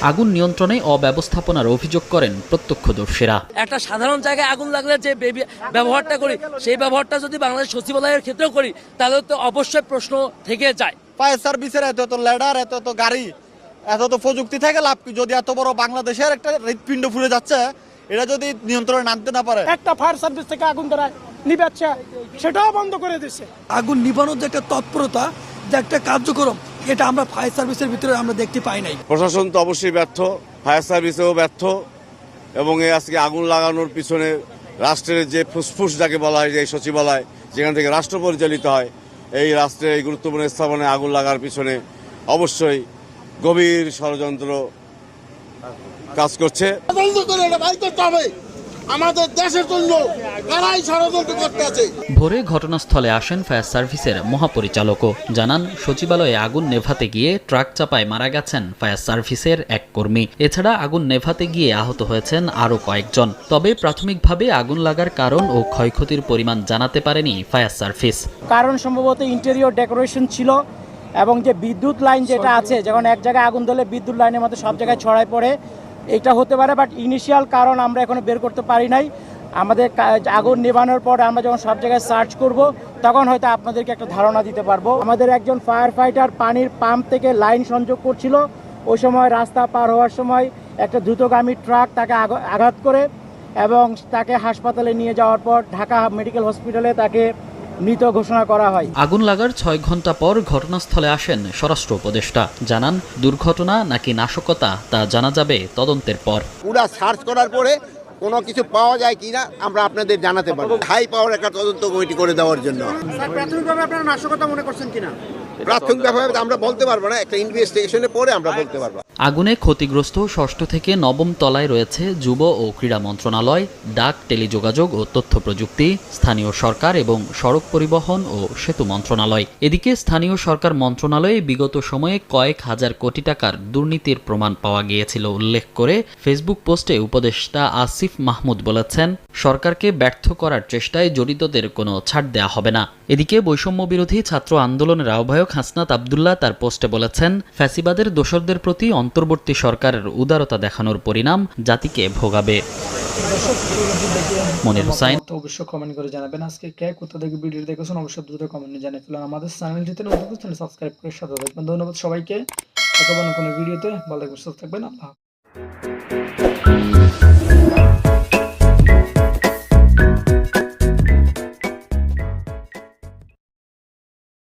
S1: আগুন নিয়ন্ত্রণে অব্যবস্থাপনার অভিযোগ করেন প্রত্যক্ষদর্শীরা।
S17: একটা সাধারণ জায়গায় আগুন লাগলে যে ব্যবহারটা করি, সেই ব্যবহারটা যদি বাংলাদেশ সচিবালয়ের ক্ষেত্রেও করি, তাহলে তো অবশ্যই প্রশ্ন থেকে যায়।
S18: ফায়ার সার্ভিসের এত ল্যাডার, এত গাড়ি, এত তো প্রযুক্তি থেকে লাভ কি? যদি এত বড় বাংলাদেশের একটা হৃৎপিণ্ড ফুলে যাচ্ছে, এটা যদি নিয়ন্ত্রণে নামতে না পারে।
S19: একটা ফায়ার সার্ভিস থেকে আগুন ধরা নিবাচ্ছে, সেটাও বন্ধ করে দিচ্ছে।
S17: আগুন নিবানোর যে একটা তৎপরতা, যে একটা কার্যক্রম, এটা আমরা ফায়ার সার্ভিসের ভিতরে আমরা দেখতে পাই নাই।
S20: প্রশাসন তো অবশ্যই ব্যর্থ, ফায়ার সার্ভিসেও ব্যর্থ, এবং এই আজকে আগুন লাগানোর পিছনে রাষ্ট্রের যে ফুসফুস যাকে বলা হয়, যে সচিবালয় যেখান থেকে রাষ্ট্র পরিচালিত হয়, এই রাষ্ট্রের এই গুরুত্বপূর্ণ স্থাপনায় আগুন লাগার পিছনে অবশ্যই গভীর ষড়যন্ত্র কাজ করছে।
S19: আমাদের দেশের জন্য কারাই ষড়যন্ত্র করতে আছে।
S1: ভোরে ঘটনাস্থলে আসেন ফায়ার সার্ভিসের মহাপরিচালকও। জানান, সচিবালয়ে আগুন নেভাতে গিয়ে ট্রাক চাপায় মারা গেছেন ফায়ার সার্ভিসের এক কর্মী। এছাড়া আগুন নেভাতে গিয়ে আহত হয়েছেন আরও কয়েকজন। তবে প্রাথমিকভাবে আগুন লাগার কারণ ও ক্ষয়ক্ষতির পরিমাণ জানাতে পারেনি ফায়ার সার্ভিস।
S19: কারণ সম্ভবত ইন্টেরিয়র ডেকোরেশন ছিল, এবং যে বিদ্যুৎ লাইন যেটা আছে, যখন এক জায়গায় আগুন ধরলে বিদ্যুৎ লাইনের মধ্যে সব জায়গায় ছড়ায় পড়ে, এটা হতে পারে। বাট ইনিশিয়াল কারণ আমরা এখনো বের করতে পারি নাই। আমাদের আগুন নেভানোর পর আমরা যখন সব জায়গায় সার্চ করব, তখন হয়তো আপনাদেরকে একটা ধারণা দিতে পারবো। আমাদের একজন ফায়ার ফাইটার পানির পাম্প থেকে লাইন সংযোগ করছিল, ওই সময় রাস্তা পার হওয়ার সময় একটা দ্রুতগামী ট্রাক তাকে আঘাত করে, এবং তাকে হাসপাতালে নিয়ে যাওয়ার পর ঢাকা মেডিকেল হসপিটালে তাকে মৃত ঘোষণা করা হয়।
S1: আগুন লাগার 6 ঘন্টা পর ঘটনাস্থলে আসেন স্বরাষ্ট্র উপদেষ্টা। জানান, দুর্ঘটনা নাকি নাশকতা তা জানা যাবে তদন্তের পর।
S21: পুরা সার্চ করার পরে কোনো কিছু পাওয়া যায় কিনা আমরা আপনাদের জানাতে পারবো। হাই পাওয়ার একটা তদন্ত কমিটি করে দেওয়ার জন্য।
S19: প্রাথমিকভাবে আপনারা নাশকতা মনে করছেন কিনা?
S21: প্রাথমিকভাবে আমরা বলতে পারবো না, একটা ইনভেস্টিগেশনের পরে আমরা বলতে পারবো।
S1: আগুনে ক্ষতিগ্রস্ত 6ষ্ঠ থেকে 9ম তলায় রয়েছে যুব ও ক্রীড়া মন্ত্রণালয়, ডাক, টেলিযোগাযোগ ও তথ্য প্রযুক্তি, স্থানীয় সরকার এবং সড়ক পরিবহন ও সেতু মন্ত্রণালয়। এদিকে স্থানীয় সরকার মন্ত্রণালয়ে বিগত সময়ে কয়েক হাজার কোটি টাকার দুর্নীতির প্রমাণ পাওয়া গিয়েছিল উল্লেখ করে ফেসবুক পোস্টে উপদেষ্টা আসিফ মাহমুদ বলেছেন, সরকারকে ব্যর্থ করার চেষ্টায় জড়িতদের কোনো ছাড় দেয়া হবে না। এদিকে বৈষম্য বিরোধী ছাত্র আন্দোলনের আহ্বায়ক হাসনাত আব্দুল্লাহ তার পোস্টে বলেছেন, ফ্যাসিবাদের দোসরদের প্রতি অন্তর্বর্তী সরকারের উদারতা দেখানোর পরিণাম জাতিকে ভোগাবে। মনির হোসাইন
S11: অবশ্যই কমেন্ট করে জানাবেন আজকে কে কোথা থেকে ভিডিও দেখেছেন, অবশ্যই দ্রুত কমেন্টে জানিয়ে ফেলুন। আমাদের চ্যানেলটিতে নতুন চ্যানেল সাবস্ক্রাইব করে সাথে থাকবেন। ধন্যবাদ সবাইকে। দেখা হবে কোনো ভিডিওতে। ভালো থাকবেন, সুস্থ থাকবেন। আল্লাহ হাফেজ।